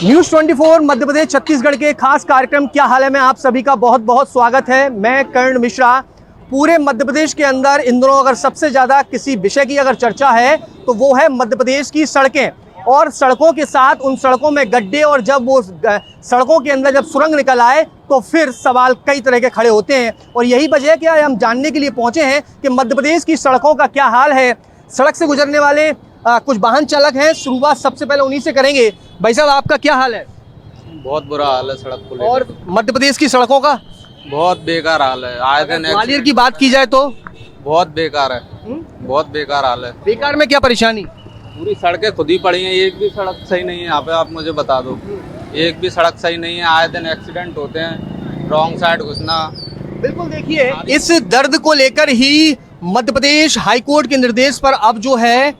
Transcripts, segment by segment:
News 24 Madhya Pradesh Chhattisgarh के खास कार्यक्रम क्या हाल है में आप सभी का बहुत बहुत स्वागत है। मैं कर्ण मिश्रा। पूरे मध्य प्रदेश के अंदर इन दिनों अगर सबसे ज़्यादा किसी विषय की अगर चर्चा है तो वो है मध्य प्रदेश की सड़कें और सड़कों के साथ उन सड़कों में गड्ढे, और जब वो सड़कों के अंदर जब सुरंग निकल आए तो फिर सवाल कई तरह के खड़े होते हैं। और यही वजह है कि हम जानने के लिए पहुँचे हैं कि मध्य प्रदेश की सड़कों का क्या हाल है। सड़क से गुजरने वाले कुछ वाहन चालक हैं, शुरुआत सबसे पहले उन्हीं से करेंगे। भाई साहब, आपका क्या हाल है? बहुत बुरा हाल है सड़क को लेकर। और मध्य प्रदेश की सड़कों का बहुत बेकार हाल है। आए दिन ग्वालियर की बात की जाए तो बहुत बेकार है। बहुत बेकार हाल है। बेकार में क्या परेशानी? पूरी सड़कें खुद ही पड़ी हैं, एक भी सड़क सही नहीं है यहाँ पे। आप मुझे बता दो, एक भी सड़क सही नहीं है। आए दिन एक्सीडेंट होते हैं, रॉन्ग साइड घुसना। बिल्कुल, देखिए इस दर्द को लेकर ही मध्य प्रदेश हाईकोर्ट के निर्देश पर अब जो है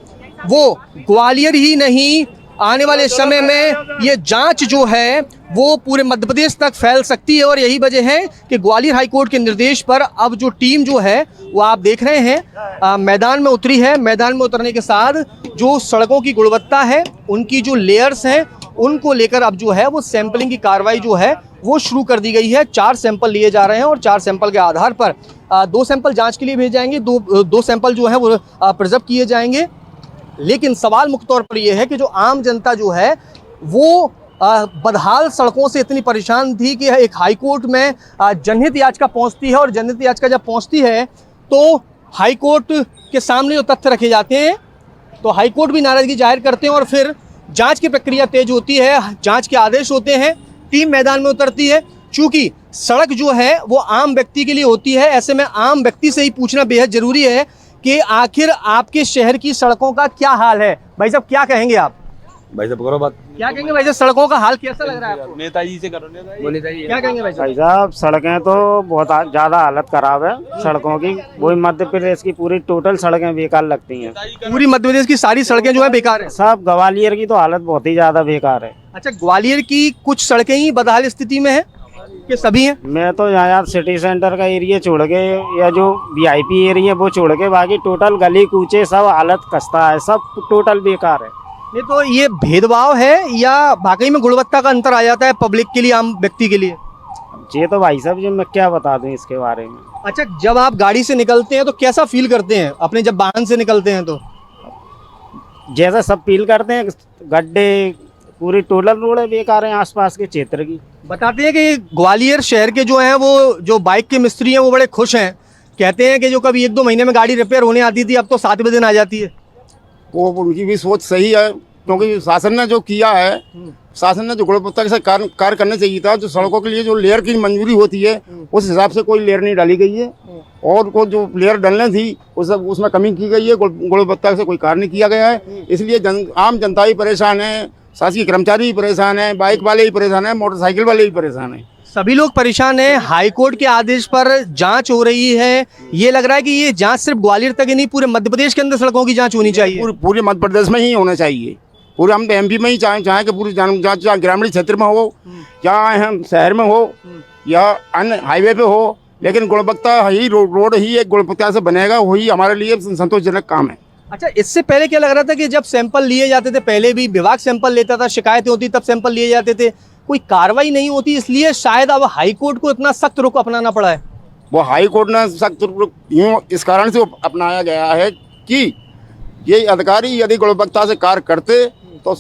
वो ग्वालियर ही नहीं, आने वाले समय में ये जांच जो है वो पूरे मध्य प्रदेश तक फैल सकती है। और यही वजह है कि ग्वालियर हाईकोर्ट के निर्देश पर अब जो टीम जो है वो आप देख रहे हैं मैदान में उतरी है। मैदान में उतरने के साथ जो सड़कों की गुणवत्ता है, उनकी जो लेयर्स हैं, उनको लेकर अब जो है वो सैंपलिंग की कार्रवाई जो है वो शुरू कर दी गई है। 4 सैंपल लिए जा रहे हैं और 4 सैंपल के आधार पर 2 सैंपल जांच के लिए भेजे जाएंगे, दो सैंपल जो है वो प्रिजर्व किए जाएंगे। लेकिन सवाल मुख्य तौर पर यह है कि जो आम जनता जो है वो बदहाल सड़कों से इतनी परेशान थी कि एक हाईकोर्ट में जनहित याचिका पहुंचती है, और जनहित याचिका जब पहुंचती है तो हाईकोर्ट के सामने जो तथ्य रखे जाते हैं तो हाईकोर्ट भी नाराजगी जाहिर करते हैं और फिर जांच की प्रक्रिया तेज होती है, जांच के आदेश होते हैं, टीम मैदान में उतरती है। चूँकि सड़क जो है वो आम व्यक्ति के लिए होती है, ऐसे में आम व्यक्ति से ही पूछना बेहद ज़रूरी है कि आखिर आपके शहर की सड़कों का क्या हाल है। भाई साहब, क्या कहेंगे आप? भाई साहब करो बात। क्या कहेंगे भाई साहब, सड़कों का हाल कैसा लग रहा है आपको? नेताजी से करो। नेताजी क्या कहेंगे भाई साहब? भाई साहब, सड़कें तो बहुत ज़्यादा हालत खराब है सड़कों की। वही मध्य प्रदेश की पूरी टोटल सड़कें बेकार लगती हैं। पूरी मध्य प्रदेश की सारी सड़कें जो है बेकार है। सब ग्वालियर की तो हालत बहुत ही ज़्यादा बेकार है। अच्छा, ग्वालियर की कुछ सड़कें ही बदहाल स्थिति में है कि सभी हैं? मैं तो यहाँ सिटी सेंटर का एरिया छोड़ के या जो वीआईपी एरिया वो छोड़ के बाकी टोटल गली कूचे सब हालत खस्ता है, सब टोटल बेकार है। नहीं तो ये भेदभाव है या वाकई में गुणवत्ता का अंतर आ जाता है पब्लिक के लिए, आम व्यक्ति के लिए? ये तो भाई साहब जी मैं क्या बता दूं इसके बारे में। अच्छा, जब आप गाड़ी से निकलते हैं तो कैसा फील करते हैं अपने, जब वाहन से निकलते हैं तो? जैसा सब फील करते हैं, गड्ढे पूरी टोटल रोड बेकार है आसपास के क्षेत्र की। बताते हैं कि ग्वालियर शहर के जो हैं वो जो बाइक के मिस्त्री हैं वो बड़े खुश हैं। कहते हैं कि जो कभी 1-2 महीने में गाड़ी रिपेयर होने आती थी अब तो 7वें दिन आ जाती है। वो उनकी भी सोच सही है, क्योंकि शासन ने जो किया है, शासन ने जो गुणवत्ता से कार्य करना चाहिए था। जो सड़कों के लिए जो लेयर की मंजूरी होती है उस हिसाब से कोई लेयर नहीं डाली गई है, और को जो लेयर डालने थी उसमें कमी की गई है। गुणवत्ता से कोई कार्य नहीं किया गया है, इसलिए आम जनता ही परेशान है, शासकीय कर्मचारी भी परेशान है, बाइक वाले ही परेशान है, मोटरसाइकिल वाले भी परेशान है। सभी लोग परेशान हैं। हाईकोर्ट के आदेश पर जांच हो रही है। ये लग रहा है कि ये जांच सिर्फ ग्वालियर तक ही नहीं, पूरे मध्य प्रदेश के अंदर सड़कों की जांच होनी चाहिए। पूरे मध्य प्रदेश में ही होना चाहिए। पूरे हम एमपी में ही चाहें कि पूरी जांच ग्रामीण क्षेत्र में हो, या हम शहर में हो, या अन्य हाईवे पे हो, लेकिन गुणवत्ता ही रोड ही एक गुणवत्ता से बनेगा, वही हमारे लिए संतोषजनक काम है। अच्छा, इससे पहले क्या लग रहा था कि जब सैंपल लिए जाते थे, पहले भी विभाग सैंपल लेता था, शिकायतें होती तब सैंपल लिए जाते थे, कोई कार्रवाई नहीं होती, इसलिए शायद अब हाईकोर्ट को इतना सख्त रुख अपनाना पड़ा है। वो हाईकोर्ट ने सख्त रुख यूँ इस कारण से अपनाया गया है कि ये अधिकारी यदि गुणवत्ता से कार्य करते तो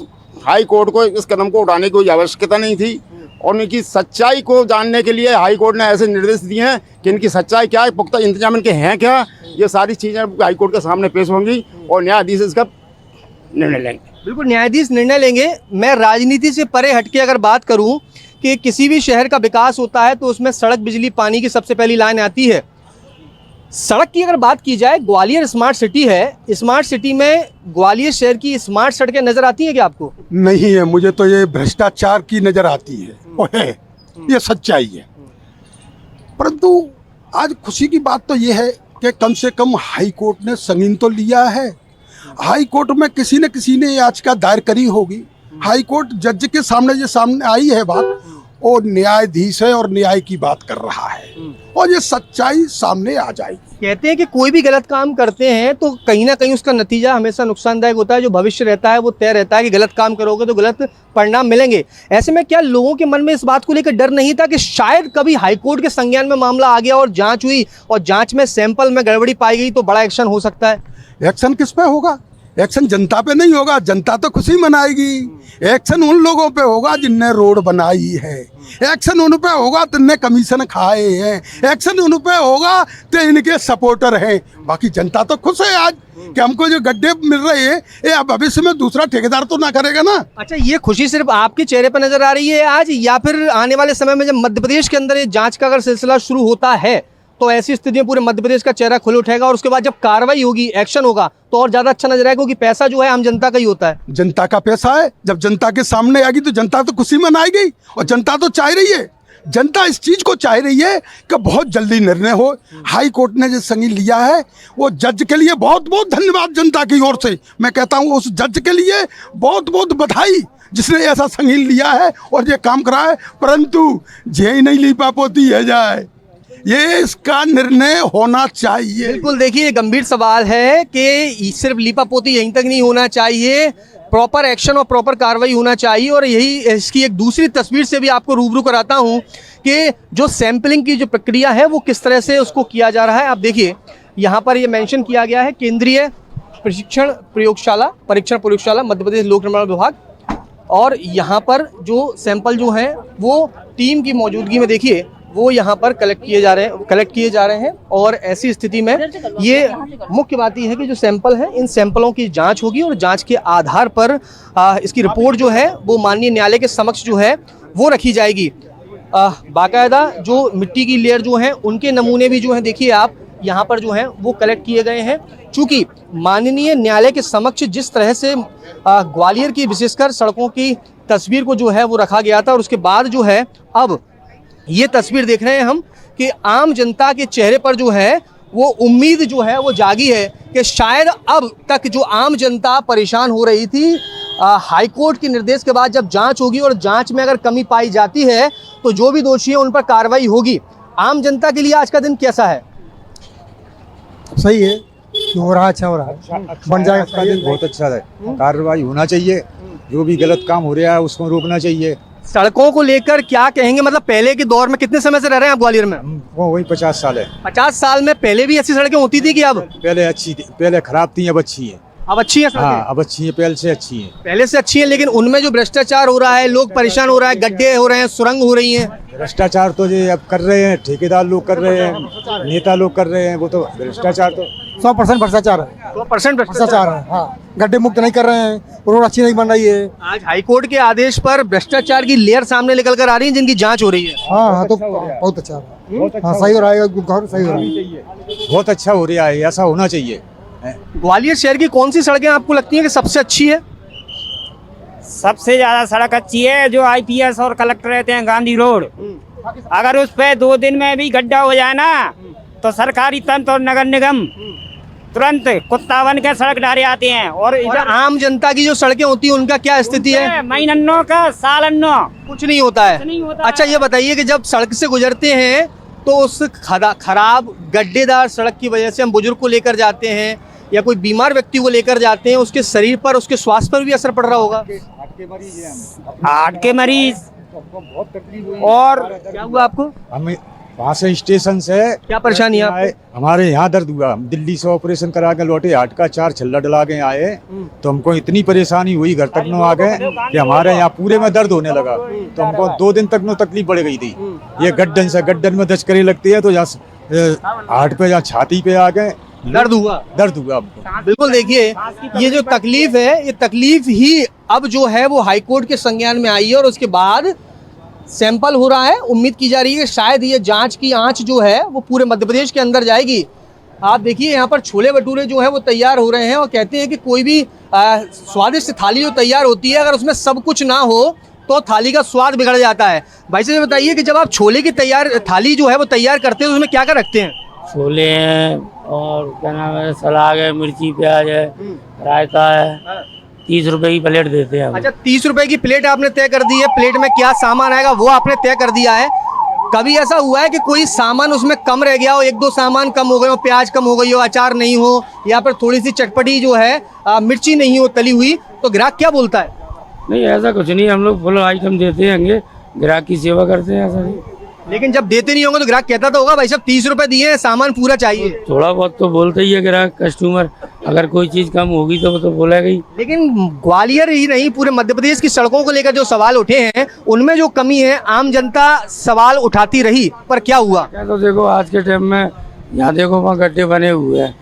हाईकोर्ट को इस कदम को उठाने की कोई आवश्यकता नहीं थी। और इनकी सच्चाई को जानने के लिए हाईकोर्ट ने ऐसे निर्देश दिए हैं कि इनकी सच्चाई क्या है, पुख्ता इंतजाम इनके हैं क्या, ये सारी चीज़ें हाईकोर्ट के सामने पेश होंगी और न्यायाधीश इसका निर्णय लेंगे। बिल्कुल, न्यायाधीश निर्णय लेंगे। मैं राजनीति से परे हटके अगर बात करूं कि किसी भी शहर का विकास होता है तो उसमें सड़क, बिजली, पानी की सबसे पहली लाइन आती है। सड़क की अगर बात की जाए, ग्वालियर स्मार्ट सिटी है, स्मार्ट सिटी में ग्वालियर शहर की स्मार्ट सड़कें नजर आती हैं क्या आपको? नहीं है, मुझे तो ये भ्रष्टाचार की नजर आती है, वो है, ये सच्चाई है। परंतु आज खुशी की बात तो ये है कि कम से कम हाई कोर्ट ने संगीन तो लिया है। हाई कोर्ट में किसी न किसी ने याचिका दायर करी होगी, हाई कोर्ट जज के सामने ये सामने आई है बात, और न्यायाधीश है और न्याय की बात कर रहा है। और ये सच्चाई सामने आ जाएगी। कहते हैं कि कोई भी गलत काम करते हैं तो कहीं ना कहीं उसका नतीजा हमेशा नुकसानदायक होता है। जो भविष्य रहता है वो तय रहता है कि गलत काम करोगे तो गलत परिणाम मिलेंगे। ऐसे में क्या लोगों के मन में इस बात को लेकर डर नहीं था कि शायद कभी हाईकोर्ट के संज्ञान में मामला आ गया और जांच हुई और जांच में सैंपल में गड़बड़ी पाई गई तो बड़ा एक्शन हो सकता है? एक्शन किस पे होगा? एक्शन जनता पे नहीं होगा, जनता तो खुशी मनाएगी। एक्शन उन लोगों पे होगा जिनने रोड बनाई है, एक्शन उन पे होगा जिनने कमीशन खाए हैं, एक्शन उन पे होगा तो इनके सपोर्टर हैं। बाकी जनता तो खुश है आज कि हमको जो गड्ढे मिल रहे हैं ये भविष्य में दूसरा ठेकेदार तो ना करेगा ना। अच्छा, ये खुशी सिर्फ आपके चेहरे पर नजर आ रही है आज, या फिर आने वाले समय में जब मध्य प्रदेश के अंदर ये जांच का अगर सिलसिला शुरू होता है तो ऐसी स्थिति में पूरे मध्य प्रदेश का चेहरा खुल उठेगा और उसके बाद जब कार्रवाई होगी, एक्शन होगा तो और ज्यादा अच्छा नजर आएगा, क्योंकि पैसा जो है आम जनता का ही होता है। जनता का पैसा है, जब जनता के सामने आएगी तो जनता तो खुशी मनाएगी। और जनता तो चाह रही है, जनता इस चीज को चाह रही है कि बहुत जल्दी निर्णय हो। हाई कोर्ट ने जो संज्ञान लिया है वो जज के लिए बहुत बहुत धन्यवाद जनता की ओर से। मैं कहता हूँ उस जज के लिए बहुत बहुत बधाई जिसने ऐसा संज्ञान लिया है और ये काम करा है। परंतु जे नहीं ली पापोती है जाए, ये इसका निर्णय होना चाहिए। बिल्कुल, देखिए गंभीर सवाल है कि सिर्फ लीपापोती यहीं तक नहीं होना चाहिए, प्रॉपर एक्शन और प्रॉपर कार्रवाई होना चाहिए। और यही इसकी एक दूसरी तस्वीर से भी आपको रूबरू कराता हूं कि जो सैंपलिंग की जो प्रक्रिया है वो किस तरह से उसको किया जा रहा है। आप देखिए यहाँ पर ये मेंशन किया गया है केंद्रीय परीक्षण प्रयोगशाला मध्य प्रदेश लोक निर्माण विभाग, और यहाँ पर जो सैंपल जो हैं वो टीम की मौजूदगी में देखिए वो यहाँ पर कलेक्ट किए जा रहे हैं। और ऐसी स्थिति में ये मुख्य बात ये है कि जो सैंपल हैं इन सैंपलों की जांच होगी और जांच के आधार पर इसकी रिपोर्ट जो है वो माननीय न्यायालय के समक्ष जो है वो रखी जाएगी। बाकायदा जो मिट्टी की लेयर जो है उनके नमूने भी जो हैं देखिए आप यहाँ पर जो हैं वो कलेक्ट किए गए हैं। चूँकि माननीय न्यायालय के समक्ष जिस तरह से ग्वालियर की विशेषकर सड़कों की तस्वीर को जो है वो रखा गया था और उसके बाद जो है अब ये तस्वीर देख रहे हैं हम कि आम जनता के चेहरे पर जो है वो उम्मीद जो है वो जागी है कि शायद अब तक जो आम जनता परेशान हो रही थी हाई कोर्ट के निर्देश के बाद जब जांच होगी और जांच में अगर कमी पाई जाती है तो जो भी दोषी है उन पर कार्रवाई होगी। आम जनता के लिए आज का दिन कैसा है? सही है, हो रहा अच्छा हो रहा है, बन जाएगा इसका दिन बहुत अच्छा है। कार्रवाई होना चाहिए, जो भी गलत काम हो रहा है उसको रोकना चाहिए। सड़कों को लेकर क्या कहेंगे? मतलब पहले के दौर में कितने समय से रह रहे हैं आप ग्वालियर में? वो वही 50 साल है। 50 साल में पहले भी ऐसी सड़कें होती थी कि अब? पहले अच्छी थी, पहले खराब थी, अब अच्छी है। अब अच्छी है सड़कें? हाँ, अब अच्छी है, पहले से अच्छी है। पहले से अच्छी है, लेकिन उनमें जो भ्रष्टाचार हो रहा है, लोग परेशान हो रहा है, गड्ढे हो रहे हैं, सुरंग हो रही हैं। भ्रष्टाचार तो ये अब कर रहे हैं, ठेकेदार लोग कर रहे हैं, नेता लोग कर रहे हैं, वो तो भ्रष्टाचार तो 100% भ्रष्टाचार है। 100% भ्रष्टाचार है, हाँ। गड्ढे मुक्त नहीं कर रहे हैं, रोड अच्छी नहीं बन रही है। आज हाईकोर्ट के आदेश पर भ्रष्टाचार की लेयर सामने निकल कर आ रही है जिनकी जांच हो रही है। हाँ, तो बहुत अच्छा है, हाँ, सही हो रहा है, सही हो रहा है, बहुत अच्छा हो रहा है, ऐसा होना चाहिए। ग्वालियर शहर की कौन सी सड़कें आपको लगती हैं कि सबसे अच्छी है? सबसे ज्यादा सड़क अच्छी है जो आईपीएस और कलेक्टर रहते हैं गांधी रोड। अगर उस पे 2 दिन में भी गड्ढा हो जाए ना तो सरकारी तंत्र और नगर निगम तुरंत कुत्ता बन के सड़क डाले आते हैं। और इधर आम जनता की जो सड़कें होती हैं उनका क्या स्थिति है? महीनों का साल अन्नो कुछ नहीं होता है। कुछ नहीं होता अच्छा, ये बताइए कि जब सड़क से गुजरते हैं तो उस खराब गड्ढेदार सड़क की वजह से हम बुजुर्ग को लेकर जाते हैं या कोई बीमार व्यक्ति को लेकर जाते हैं, उसके शरीर पर, उसके स्वास्थ्य पर भी असर पड़ रहा होगा। हार्ट के मरीज और क्या हुआ आपको? हमें वहाँ से स्टेशन से क्या परेशानी है आपको? हमारे यहाँ दर्द हुआ, हम दिल्ली से ऑपरेशन करा के लौटे, हार्ट का 4 छल्ला डला के आए तो हमको इतनी परेशानी हुई, घर तक न आ गए कि हमारे यहाँ पूरे में दर्द होने लगा। तो हमको 2 दिन तक न तकलीफ बढ़ गई थी। ये गड्ढन में दचकरी लगती है तो जहाँ हार्ट पे, जहाँ छाती पे आ गए, दर्द हुआ हमको। बिल्कुल, देखिए ये जो तकलीफ है, ये तकलीफ ही अब जो है वो हाईकोर्ट के संज्ञान में आई है और उसके बाद सैंपल हो रहा है। उम्मीद की जा रही है कि शायद ये जांच की आंच जो है वो पूरे मध्य प्रदेश के अंदर जाएगी। आप देखिए यहाँ पर छोले भटूरे जो है वो तैयार हो रहे हैं और कहते हैं कि कोई भी स्वादिष्ट थाली जो तैयार होती है अगर उसमें सब कुछ ना हो तो थाली का स्वाद बिगड़ जाता है। भाई साहब बताइए कि जब आप छोले की थाली जो है वो तैयार करते हैं तो उसमें क्या क्या रखते हैं? छोले हैं और क्या नाम है, सलाद है, मिर्ची प्याज है, रायता है। 30 रुपए की प्लेट देते हैं हम। अच्छा, 30 रुपए की प्लेट आपने तय कर दी है। प्लेट में क्या सामान आएगा वो आपने तय कर दिया है। कभी ऐसा हुआ है कि कोई सामान उसमें कम रह गया हो, एक दो सामान कम हो गए हो, प्याज कम हो गई हो, अचार नहीं हो, या फिर थोड़ी सी चटपटी जो है मिर्ची नहीं हो तली हुई, तो ग्राहक क्या बोलता है? नहीं ऐसा कुछ नहीं, हम लोग फुल आइटम देते हैं, ग्राहक की सेवा करते हैं, ऐसा नहीं। लेकिन जब देते नहीं होंगे तो ग्राहक कहता तो होगा भाई साहब 30 रुपए दिए हैं, सामान पूरा चाहिए। थोड़ा बहुत तो बोलते ही है ग्राहक, कस्टमर, अगर कोई चीज़ कम होगी तो वो तो बोलेगा ही। लेकिन ग्वालियर ही नहीं, पूरे मध्य प्रदेश की सड़कों को लेकर जो सवाल उठे हैं उनमें जो कमी है आम जनता सवाल उठाती रही, पर क्या हुआ? क्या तो देखो आज के टाइम में यहाँ देखो वहाँ गड्ढे बने हुए हैं,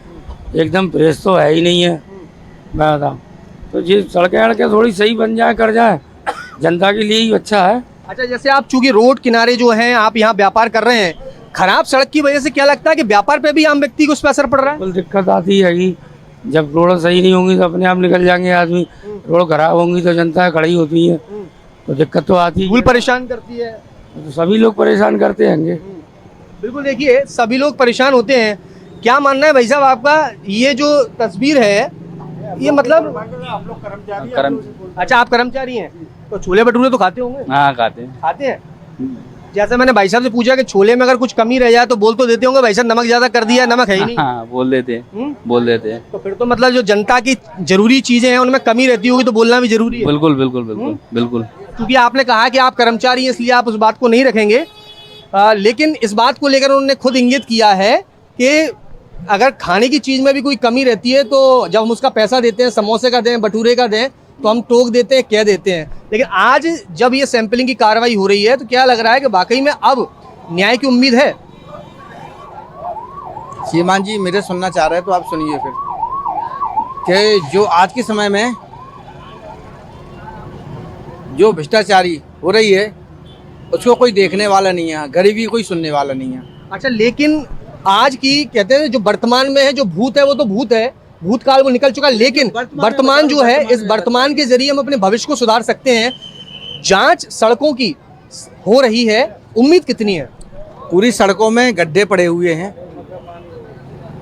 एकदम फ्रेश तो है ही नहीं है, मैं बताऊँ तो ये सड़कें थोड़ी सही बन जाए, कर जाए, जनता के लिए ही अच्छा है। अच्छा, जैसे आप चूंकि रोड किनारे जो हैं आप यहाँ व्यापार कर रहे हैं, खराब सड़क की वजह से क्या लगता है कि व्यापार पे भी आम व्यक्ति को उस पर असर पड़ रहा है? बिल्कुल दिक्कत आती है कि जब रोड सही नहीं होंगी तो अपने आप निकल जाएंगे आदमी, रोड खराब होंगी तो जनता खड़ी होती है, तो दिक्कत तो आती है। धूल परेशान करती है, तो सभी लोग परेशान करते हैं। बिल्कुल, देखिए सभी लोग परेशान होते हैं। क्या मानना है भाई साहब आपका, ये जो तस्वीर है ये मतलब अच्छा आप कर्मचारी हैं तो छोले भटूरे तो खाते होंगे? हाँ खाते हैं। खाते हैं। जैसे मैंने भाई साहब से पूछा कि छोले में अगर कुछ कमी रह जाए तो बोल तो देते होंगे भाई साहब नमक ज्यादा कर दिया, नमक है ही नहीं। हाँ बोल देते हैं, बोल देते हैं। तो फिर तो मतलब जो जनता की जरूरी चीजें हैं उनमें कमी रहती होगी तो बोलना भी जरूरी है। बिल्कुल बिल्कुल बिल्कुल बिल्कुल। क्योंकि आपने कहा कि आप कर्मचारी हैं इसलिए आप उस बात को नहीं रखेंगे, लेकिन इस बात को लेकर उन्होंने खुद इंगित किया है कि अगर खाने की चीज में भी कोई कमी रहती है तो जब हम उसका पैसा देते हैं, समोसे का दें, भटूरे का दें, तो हम टोक देते हैं, कह देते हैं। लेकिन आज जब ये सैंपलिंग की कार्रवाई हो रही है तो क्या लग रहा है कि वाकई में अब न्याय की उम्मीद है? श्रीमान जी मेरे सुनना चाह रहे हैं तो आप सुनिए फिर, कि जो आज के समय में जो भ्रष्टाचारी हो रही है उसको कोई देखने वाला नहीं है, गरीबी कोई सुनने वाला नहीं है। अच्छा, लेकिन आज की कहते हैं जो वर्तमान में है, जो भूत है वो तो भूत है, भूतकाल वो निकल चुका है, लेकिन वर्तमान जो है, इस वर्तमान के जरिए हम अपने भविष्य को सुधार सकते हैं। जांच सड़कों की हो रही है, उम्मीद कितनी है? पूरी सड़कों में गड्ढे पड़े हुए हैं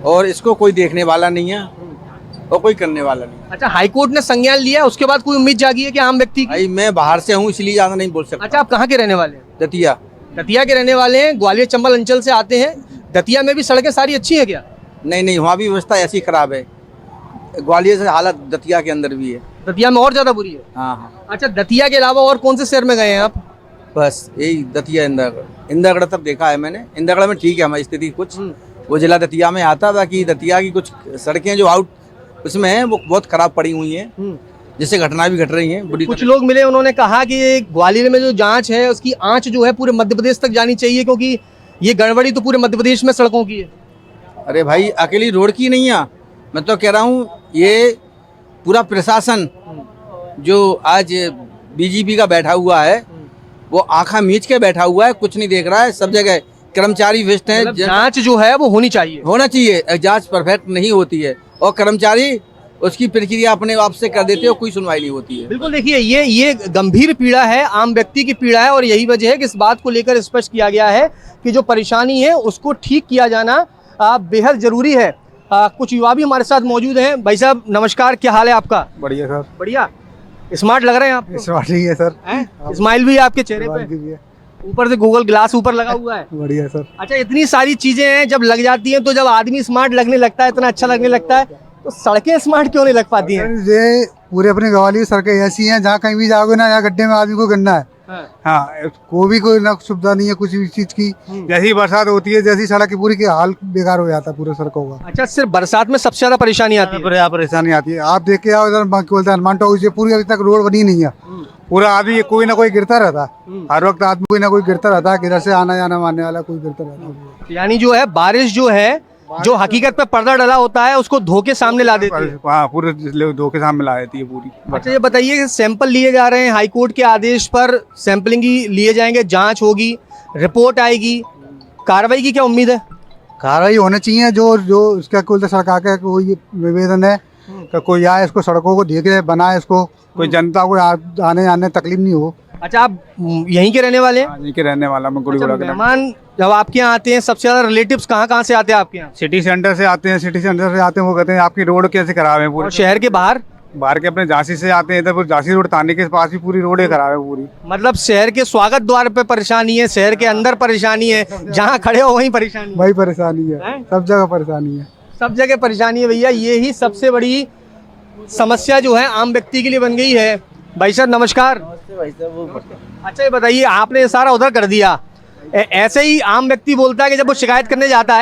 और इसको कोई देखने वाला नहीं है और कोई करने वाला नहीं। अच्छा, हाईकोर्ट ने संज्ञान लिया, उसके बाद कोई उम्मीद जागी है कि आम व्यक्ति की? भाई मैं बाहर से हूँ इसलिए ज़्यादा नहीं बोल सकता। अच्छा, आप कहाँ के रहने वाले हैं? दतिया। दतिया के रहने वाले हैं, ग्वालियर चंबल अंचल से आते हैं। दतिया में भी सड़कें सारी अच्छी है क्या? नहीं, वहाँ भी व्यवस्था ऐसी खराब है, ग्वालियर से हालत दतिया के अंदर भी है। दतिया में और ज्यादा बुरी है? हाँ। अच्छा, दतिया के अलावा और कौन से शहर में गए हैं आप? बस यही दतिया, इंदरगढ़ तक देखा है मैंने। इंदरगढ़ में ठीक है हमारी स्थिति कुछ, वो जिला दतिया में आता, बाकी दतिया की कुछ सड़कें जो आउट उसमें हैं वो बहुत खराब पड़ी हुई हैं, जिससे घटना भी घट रही हैं बुरी। कुछ लोग मिले, उन्होंने कहा कि ग्वालियर में जो जांच है उसकी आंच जो है पूरे मध्य प्रदेश तक जानी चाहिए, क्योंकि ये गड़बड़ी तो पूरे मध्य प्रदेश में सड़कों की है। अरे भाई अकेली रोड की नहीं है, मैं तो कह रहा हूँ ये पूरा प्रशासन जो आज बीजेपी का बैठा हुआ है वो आंखा मीच के बैठा हुआ है, कुछ नहीं देख रहा है। सब जगह कर्मचारी व्यस्त हैं। जांच जो है वो होनी चाहिए। जांच परफेक्ट नहीं होती है और कर्मचारी उसकी प्रक्रिया अपने आप से कर देते हो, कोई सुनवाई नहीं होती है। बिल्कुल, देखिए ये गंभीर पीड़ा है, आम व्यक्ति की पीड़ा है, और यही वजह है कि इस बात को लेकर स्पष्ट किया गया है कि जो परेशानी है उसको ठीक किया जाना बेहद जरूरी है। कुछ युवा भी हमारे साथ मौजूद हैं। भाई साहब नमस्कार, क्या हाल है आपका? बढ़िया सर। बढ़िया, स्मार्ट लग रहे हैं आप। स्मार्ट नहीं है सर, स्माइल भी है आपके चेहरे पे, ऊपर से गूगल ग्लास ऊपर लगा हुआ है। बढ़िया सर। अच्छा, इतनी सारी चीजें हैं, जब लग जाती हैं तो जब आदमी स्मार्ट लगने लगता है, इतना अच्छा लगने लगता है, तो सड़कें स्मार्ट क्यों नहीं लग पाती हैं? ये पूरे अपने ग्वालियर सड़कें ऐसी हैं जहाँ कहीं भी जाओगे ना, यहाँ गड्ढे में आदमी को गिरना है। हाँ, कोई ना सुविधा नहीं है कुछ भी चीज की। जैसी बरसात होती है, जैसी सड़क की पूरी की हाल बेकार हो जाता है पूरे सड़कों का। अच्छा, सिर्फ बरसात में सबसे ज्यादा परेशानी आती है? परेशानी आती है। आप देख के आओ इधर बोलते हैं हनुमान टॉकीज से, पूरी अभी तक रोड बनी नहीं है। पूरा आदमी कोई ना कोई गिरता रहता है, हर वक्त आदमी कोई ना कोई गिरता रहता है, किधर से आना जाना मारने वाला कोई गिरता रहता है। यानी जो है बारिश जो है, जो हकीकत पे पर्दा डला होता है उसको धोखे सामने ला देती है। हाँ, पूरे धोखे सामने ला देती है पूरी। अच्छा, ये बताइए कि सैंपल लिए जा रहे हैं, हाईकोर्ट के आदेश पर सैंपलिंग ही लिए जाएंगे, जांच होगी, रिपोर्ट आएगी, कार्रवाई की क्या उम्मीद है? कार्रवाई होना चाहिए। जो इसका कुल सरकार का कोई निवेदन है कि कोई आए इसको सड़कों को देखे, बनाए इसको, कोई जनता को आने जाने तकलीफ नहीं हो। अच्छा, आप यहीं के रहने वाले हैं? यहीं के रहने वाला मैं गुड़ीगुड़ा के। मेहमान जब आपके यहाँ आते हैं सबसे ज्यादा रिलेटिव्स कहाँ से आते हैं आपके यहाँ? सिटी सेंटर से आते हैं। सिटी सेंटर से आते हैं, वो कहते हैं आपकी रोड कैसे खराब है पूरे। और शहर के बाहर? बाहर के अपने झांसी से आते हैं इधर, पर झांसी रोड थाने के पास भी पूरी रोडें खराब है पूरी। मतलब शहर के स्वागत द्वार पे परेशानी है, शहर के अंदर परेशानी है, जहाँ खड़े हो वहीं परेशानी है। वही परेशानी है, सब जगह परेशानी है, सब जगह परेशानी है भैया। ये ही सबसे बड़ी समस्या जो है आम व्यक्ति के लिए बन गई है। भाई साहब नमस्कार। अच्छा ये बताइए, आपने ये सारा उधर कर दिया, ऐसे ही आम व्यक्ति बोलता है कि जब वो शिकायत करने जाता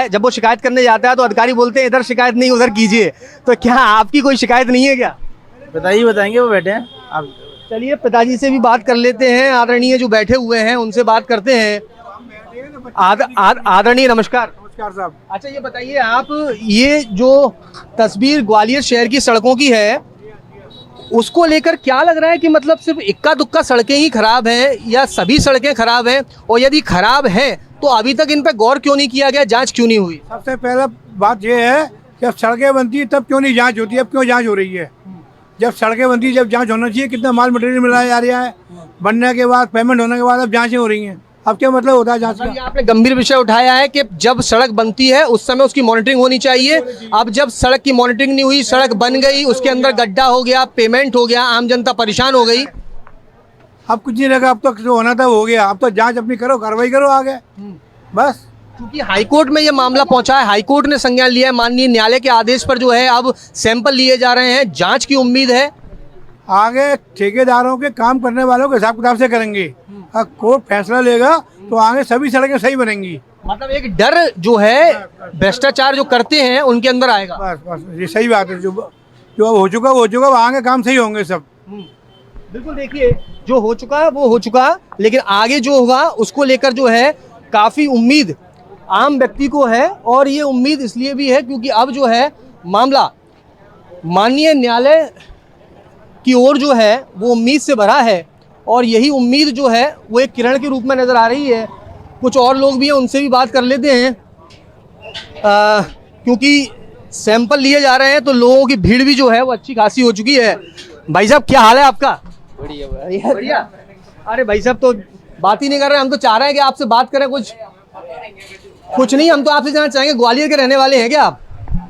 है तो अधिकारी बोलते हैं इधर शिकायत नहीं उधर कीजिए। तो क्या आपकी कोई शिकायत नहीं है क्या? बताएंगे, वो बैठे हैं आप। चलिए पिताजी से भी बात कर लेते हैं, आदरणीय जो बैठे हुए हैं उनसे बात करते हैं। आदरणीय नमस्कार। नमस्कार साहब। अच्छा ये बताइए आप, ये जो तस्वीर ग्वालियर शहर की सड़कों की है उसको लेकर क्या लग रहा है कि मतलब सिर्फ इक्का दुक्का सड़कें ही खराब हैं या सभी सड़कें खराब हैं, और यदि खराब हैं तो अभी तक इन पर गौर क्यों नहीं किया गया, जांच क्यों नहीं हुई? सबसे पहला बात यह है कि जब सड़कें बनती है तब क्यों नहीं जांच होती है, अब क्यों जांच हो रही है? जब सड़कें बनती है जब जांच होना चाहिए, कितना माल मटेरियल मिलाया जा रहा है, बनने के बाद पेमेंट होने के बाद अब जांचें हो रही हैं। अब क्या मतलब होता है जांच का? ये आपने गंभीर विषय उठाया है कि जब सड़क बनती है उस समय उसकी मॉनिटरिंग होनी चाहिए। अब जब सड़क की मॉनिटरिंग नहीं हुई, सड़क बन गई, उसके अंदर गड्ढा हो गया, पेमेंट हो गया, आम जनता परेशान हो गई। अब कुछ नहीं लगा, अब तो जो होना था हो गया, अब तो जांच अपनी करो, कार्रवाई करो आगे बस। क्योंकि हाईकोर्ट में ये मामला पहुंचा है, हाईकोर्ट ने संज्ञान लिया है, माननीय न्यायालय के आदेश पर जो है अब सैंपल लिए जा रहे हैं, जांच की उम्मीद है। आगे ठेकेदारों के काम करने वालों के हिसाब किताब से करेंगे, अब कोर्ट फैसला लेगा तो आगे सभी सड़कें सही बनेंगी। मतलब एक डर जो है भ्रष्टाचार जो करते हैं उनके अंदर आएगा। बस बस ये सही बात है, जो अब हो चुका वो हो चुका, आगे काम सही होंगे सब। बिल्कुल, देखिए जो हो चुका है वो हो चुका, लेकिन आगे जो होगा उसको लेकर जो है काफ़ी उम्मीद आम व्यक्ति को है। और ये उम्मीद इसलिए भी है क्योंकि अब जो है मामला माननीय न्यायालय की ओर जो है वो उम्मीद से भरा है, और यही उम्मीद जो है वो एक किरण के रूप में नज़र आ रही है। कुछ और लोग भी हैं, उनसे भी बात कर लेते हैं, क्योंकि सैंपल लिए जा रहे हैं तो लोगों की भीड़ भी जो है वो अच्छी खासी हो चुकी है। भाई साहब क्या हाल है आपका? बढ़िया बढ़िया। अरे भाई साहब तो बात ही नहीं कर रहे, हम तो चाह रहे हैं कि आपसे बात करें। कुछ नहीं, हम तो आपसे जानना चाहेंगे, ग्वालियर के रहने वाले हैं क्या आप?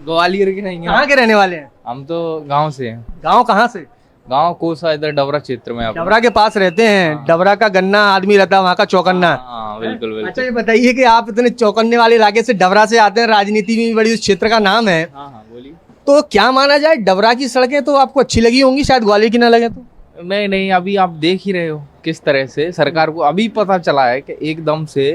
ग्वालियर के नहीं कहाँ के रहने वाले हैं? हम तो गांव से हैं। गांव कहाँ से? गांव कोसा, इधर डबरा क्षेत्र में। डबरा के पास रहते हैं। डबरा का गन्ना आदमी रहता है, वहाँ का चौकन्ना। हाँ बिल्कुल बिल्कुल। अच्छा ये बताइए कि आप इतने चौकन्ने वाले इलाके से डबरा से आते हैं, राजनीति में भी बड़ी उस क्षेत्र का नाम है, हाँ बोलिए। तो क्या माना जाए, डबरा की सड़कें तो आपको अच्छी लगी होंगी, शायद ग्वालियर की ना लगे तो? नहीं, अभी आप देख ही रहे हो किस तरह से सरकार को अभी पता चला है कि एकदम से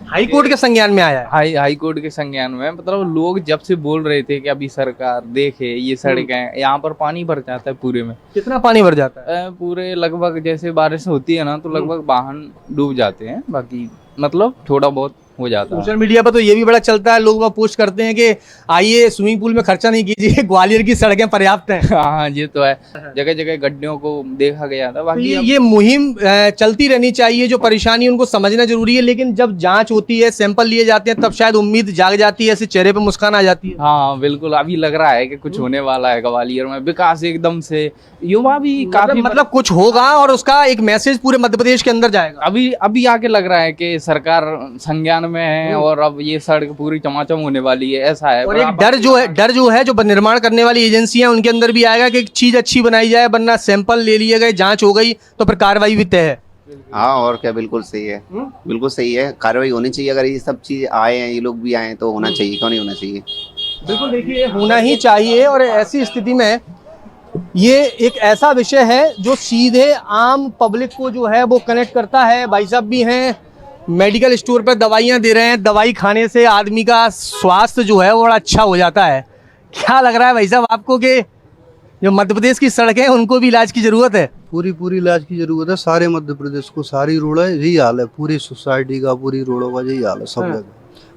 हाई कोर्ट के संज्ञान में आया है। हाई कोर्ट के संज्ञान में, मतलब लोग जब से बोल रहे थे कि अभी सरकार देखे ये सड़कें, यहाँ पर पानी भर जाता है पूरे में। कितना पानी भर जाता है? पूरे लगभग जैसे बारिश होती है ना तो लगभग वाहन डूब जाते हैं, बाकी मतलब थोड़ा बहुत हो जाता है। सोशल मीडिया पर तो ये भी बड़ा चलता है, लोग वह पोस्ट करते हैं कि आइए स्विमिंग पूल में खर्चा नहीं कीजिए, ग्वालियर की सड़कें पर्याप्त हैं। हाँ ये तो है, जगह जगह गड्ढों को देखा गया था। तो बाकी ये मुहिम चलती रहनी चाहिए, जो परेशानी उनको समझना जरूरी है, लेकिन जब जांच होती है, सैंपल लिए जाते हैं, तब शायद उम्मीद जाग जाती है, ऐसे चेहरे पे मुस्कान आ जाती है। हाँ बिल्कुल, अभी लग रहा है कि कुछ होने वाला है ग्वालियर में, विकास एकदम से, युवा भी काफी मतलब कुछ होगा और उसका एक मैसेज पूरे मध्य प्रदेश के अंदर जाएगा। अभी आके लग रहा है कि सरकार संज्ञान में है और अब ये सड़क पूरी चमाचम होने वाली है, ऐसा है। और एक डर जो है जो निर्माण करने वाली एजेंसियां उनके अंदर भी आएगा कि एक चीज अच्छी बनाई जाए, वरना सैंपल ले लिए गए, जांच हो गई तो फिर कार्रवाई भी तय है। हाँ और क्या, बिल्कुल सही है, बिल्कुल सही है, कार्रवाई होनी चाहिए। अगर ये सब चीज आए हैं, ये लोग भी आए तो होना चाहिए, क्यों नहीं होना चाहिए? बिल्कुल, देखिए होना ही चाहिए। और ऐसी स्थिति में ये एक ऐसा विषय है जो सीधे आम पब्लिक को जो है वो कनेक्ट करता है। भाई साहब भी हैं, मेडिकल स्टोर पर दवाइयाँ दे रहे हैं, दवाई खाने से आदमी का स्वास्थ्य जो है वो बड़ा अच्छा हो जाता है। क्या लग रहा है भाई साहब आपको कि जो मध्य प्रदेश की सड़कें हैं उनको भी इलाज की जरूरत है? पूरी इलाज की जरूरत है। सारे मध्य प्रदेश को सारी रोड है, यही हाल है, पूरी सोसाइटी का, पूरी रोडों का यही हाल है सब जगह,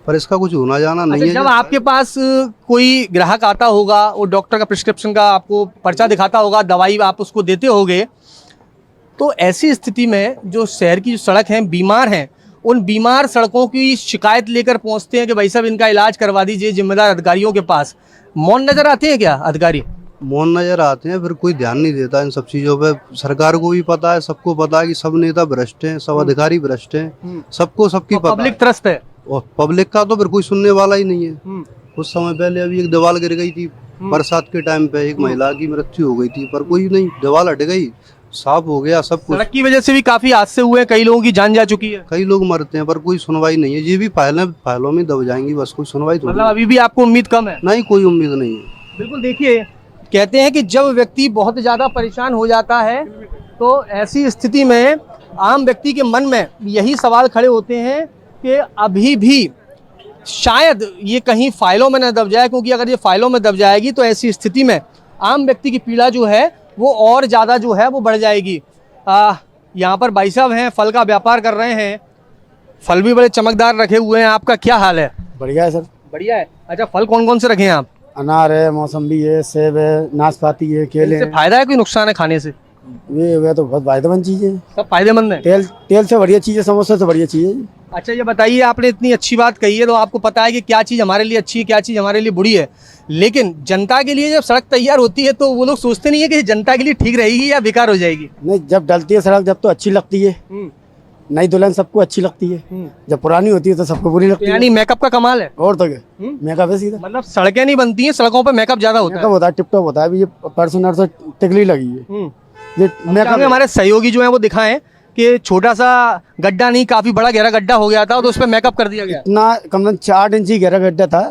पर इसका कुछ होना जाना नहीं है। जब आपके पास कोई ग्राहक आता होगा, वो डॉक्टर का प्रिस्क्रिप्शन का आपको पर्चा दिखाता होगा, दवाई आप उसको देते होगे, तो ऐसी स्थिति में जो शहर की जो सड़क हैं, बीमार हैं, उन बीमार सड़कों की शिकायत लेकर पहुंचते हैं कि भाई साहब इनका इलाज करवा दीजिए जिम्मेदार अधिकारियों के पास। मौन नजर आते हैं क्या अधिकारी? मौन नजर आते हैं, फिर कोई ध्यान नहीं देता इन सब चीजों पे। सरकार को भी पता है, सबको पता है कि सब नेता भ्रष्ट हैं, सब अधिकारी भ्रष्ट हैं, सबको सबकी पता है। पब्लिक त्रस्त है और पब्लिक का तो फिर कोई सुनने वाला ही नहीं है। कुछ समय पहले अभी एक दीवार गिर गई थी बरसात के टाइम पे एक महिला की मृत्यु हो गई थी, पर कोई नहीं, दीवार हट गई, साफ हो गया सब कुछ। सड़क की वजह से भी काफी हादसे हुए हैं, कई लोगों की जान जा चुकी है। कई लोग मरते हैं पर कोई सुनवाई नहीं है, ये भी फाइलों में दब जाएंगी, बस कोई सुनवाई थोड़ी मतलब अभी भी आपको उम्मीद कम है? नहीं, कोई उम्मीद नहीं है। बिल्कुल, देखिए कहते हैं कि जब व्यक्ति बहुत ज्यादा परेशान हो जाता है तो ऐसी स्थिति में आम व्यक्ति के मन में यही सवाल खड़े होते हैं कि अभी भी शायद ये कहीं फाइलों में न दब जाए, क्योंकि अगर ये फाइलों में दब जाएगी तो ऐसी स्थिति में आम व्यक्ति की पीड़ा जो है वो और ज़्यादा जो है वो बढ़ जाएगी। यहाँ पर भाई साहब हैं, फल का व्यापार कर रहे हैं, फल भी बड़े चमकदार रखे हुए हैं। आपका क्या हाल है? बढ़िया है सर। बढ़िया है। अच्छा, फल कौन कौन से रखे हैं आप? अनार है, मौसम्बी है, सेब है, नाशपाती है, केले इससे हैं। फायदा है कोई नुकसान है खाने से? ये तो बहुत फायदेमंद चीज़ है। सब फायदेमंद है। तेल से बढ़िया चीज़ है, समोसे से बढ़िया चीज़ है। अच्छा, ये बताइए, आपने इतनी अच्छी बात कही है तो आपको पता है कि क्या चीज़ हमारे लिए अच्छी है, क्या चीज़ हमारे लिए बुरी है, लेकिन जनता के लिए जब सड़क तैयार होती है तो वो लोग सोचते नहीं है कि जनता के लिए ठीक रहेगी या बेकार हो जाएगी। नहीं, जब डलती है सड़क जब तो अच्छी लगती है, नई दुल्हन सबको अच्छी लगती है, जब पुरानी होती है तो सबको बुरी लगती है। यानी मेकअप का कमाल है। और तो क्या, मेकअप है सीधा। मतलब सड़कें नहीं बनती हैं, सड़कों पे मेकअप ज्यादा होता है। मेकअप होता है, टिप टॉप होता है। अभी ये परसों नरसों टिकली लगी है, ये मेकअप। हमारे सहयोगी जो है वो दिखाएं कि छोटा सा गड्ढा नहीं, काफी बड़ा गहरा गड्ढा हो गया था तो उस पर मेकअप कर दिया गया। इतना कम से कम 4 इंची गहरा गड्ढा था,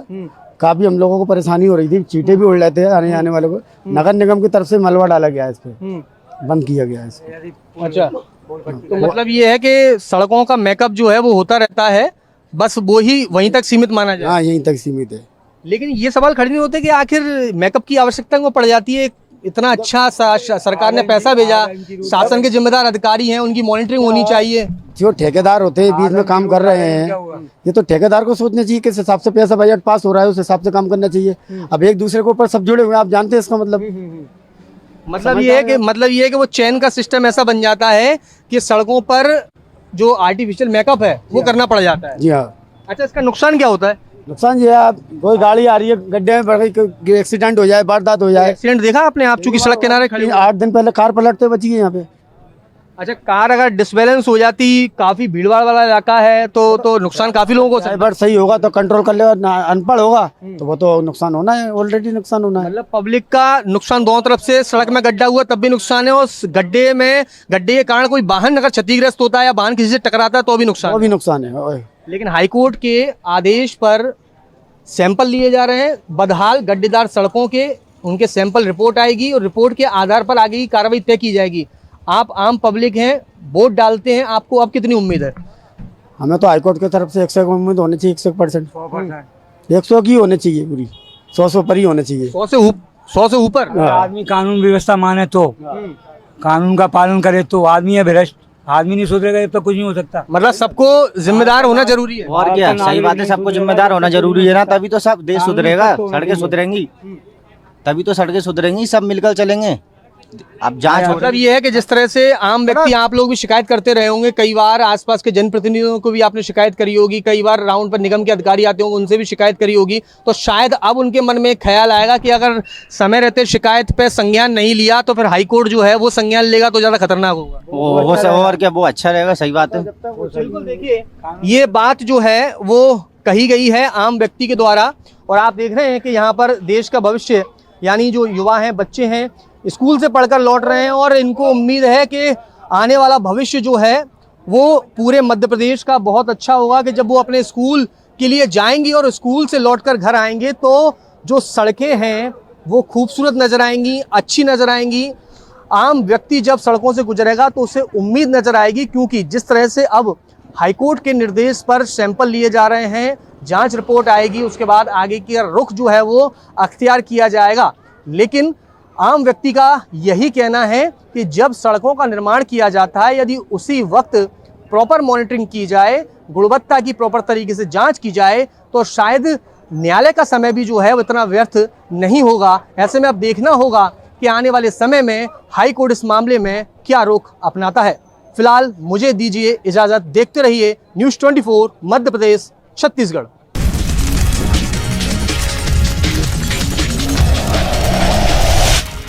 काफी हम लोगों को परेशानी हो रही थी, चीटे भी उड़ रहे थे आने जाने वाले को। नगर निगम की तरफ से मलबा डाला गया है, इस पे बंद किया गया है इसको। अच्छा, तो मतलब ये है कि सड़कों का मेकअप जो है वो होता रहता है, बस वो ही वहीं तक सीमित माना जाए। हाँ, यहीं तक सीमित है। लेकिन ये सवाल खड़े नहीं होते कि आखिर मेकअप की आवश्यकता वो पड़ जाती है? इतना अच्छा सरकार ने पैसा भेजा, शासन के जिम्मेदार अधिकारी हैं, उनकी मॉनिटरिंग होनी चाहिए। जो ठेकेदार होते हैं बीच में काम कर रहे हैं, ये तो ठेकेदार को सोचना चाहिए किस हिसाब से पैसा बजट पास हो रहा है उस हिसाब से काम करना चाहिए। अब एक दूसरे के ऊपर सब जुड़े हुए हैं, आप जानते हैं इसका मतलब ये है कि वो चैन का सिस्टम ऐसा बन जाता है कि सड़कों पर जो आर्टिफिशियल मेकअप है वो करना पड़ जाता है। जी हाँ। अच्छा, इसका नुकसान क्या होता है? नुकसान ये है, कोई गाड़ी आ रही है गड्ढे में पड़ गई, एक्सीडेंट हो जाए, वारदात हो जाए। एक्सीडेंट देखा आपने? आप चूंकि सड़क किनारे खड़ी 8 दिन पहले कार पलटते बची गई यहाँ पे। अच्छा, कार अगर डिसबैलेंस हो जाती, काफी भीड़ भाड़ वाला इलाका है तो नुकसान काफी लोगों को। ड्राइवर सही होगा तो कंट्रोल कर लेगा, अनपढ़ होगा तो वो तो नुकसान होना है, ऑलरेडी नुकसान होना है। मतलब पब्लिक का नुकसान दोनों तरफ से। सड़क में गड्ढा हुआ तब भी नुकसान है, और गड्ढे के कारण कोई वाहन अगर क्षतिग्रस्त होता है या वाहन किसी से टकराता है तो भी नुकसान है। लेकिन हाईकोर्ट के आदेश पर सैंपल लिए जा रहे हैं बदहाल गड्ढेदार सड़कों के, उनके सैंपल रिपोर्ट आएगी और रिपोर्ट के आधार पर आगे की कार्रवाई तय की जाएगी। आप आम पब्लिक हैं, वोट डालते हैं, आपको अब कितनी उम्मीद है? हमें तो हाईकोर्ट की तरफ से 100 उम्मीद होनी चाहिए, 100%। 100 की होनी चाहिए, पूरी 100 पर ही होनी चाहिए। 100 से ऊपर। आदमी कानून व्यवस्था माने तो, कानून का पालन करे तो। आदमी है भ्रष्ट, आदमी नहीं सुधरेगा तो कुछ नहीं हो सकता। मतलब सबको जिम्मेदार होना जरूरी है। और क्या, सही बात है, सबको जिम्मेदार होना जरूरी है ना, तभी तो सब देश सुधरेगा, सड़कें सुधरेंगी, तभी तो सड़कें सुधरेंगी, सब मिलकर चलेंगे। अब जांच मतलब ये है कि जिस तरह से आम व्यक्ति, आप लोग भी शिकायत करते रहे होंगे, कई बार आसपास के जनप्रतिनिधियों को भी आपने शिकायत करी होगी, कई बार राउंड पर निगम के अधिकारी आते होंगे, उनसे भी शिकायत करी होगी, तो शायद अब उनके मन में एक ख्याल आएगा कि अगर समय रहते शिकायत पे संज्ञान नहीं लिया तो फिर हाईकोर्ट जो है वो संज्ञान लेगा तो ज्यादा खतरनाक होगा। और क्या, वो अच्छा रहेगा। सही बात है। बिल्कुल, देखिए ये बात जो है वो कही गई है आम व्यक्ति के द्वारा, और आप देख रहे हैं कि यहाँ पर देश का भविष्य, यानी जो युवा हैं, बच्चे हैं, स्कूल से पढ़कर लौट रहे हैं और इनको उम्मीद है कि आने वाला भविष्य जो है वो पूरे मध्य प्रदेश का बहुत अच्छा होगा, कि जब वो अपने स्कूल के लिए जाएंगी और स्कूल से लौटकर घर आएंगे तो जो सड़कें हैं वो खूबसूरत नज़र आएंगी, अच्छी नज़र आएंगी। आम व्यक्ति जब सड़कों से गुजरेगा तो उसे उम्मीद नज़र आएगी, क्योंकि जिस तरह से अब हाईकोर्ट के निर्देश पर सैंपल लिए जा रहे हैं, जांच रिपोर्ट आएगी, उसके बाद आगे की रुख जो है वो अख्तियार किया जाएगा। लेकिन आम व्यक्ति का यही कहना है कि जब सड़कों का निर्माण किया जाता है, यदि उसी वक्त प्रॉपर मॉनिटरिंग की जाए, गुणवत्ता की प्रॉपर तरीके से जांच की जाए, तो शायद न्यायालय का समय भी जो है वो इतना व्यर्थ नहीं होगा। ऐसे में अब देखना होगा कि आने वाले समय में हाई कोर्ट इस मामले में क्या रुख अपनाता है। फिलहाल मुझे दीजिए इजाज़त, देखते रहिए न्यूज़ 24 मध्य प्रदेश छत्तीसगढ़।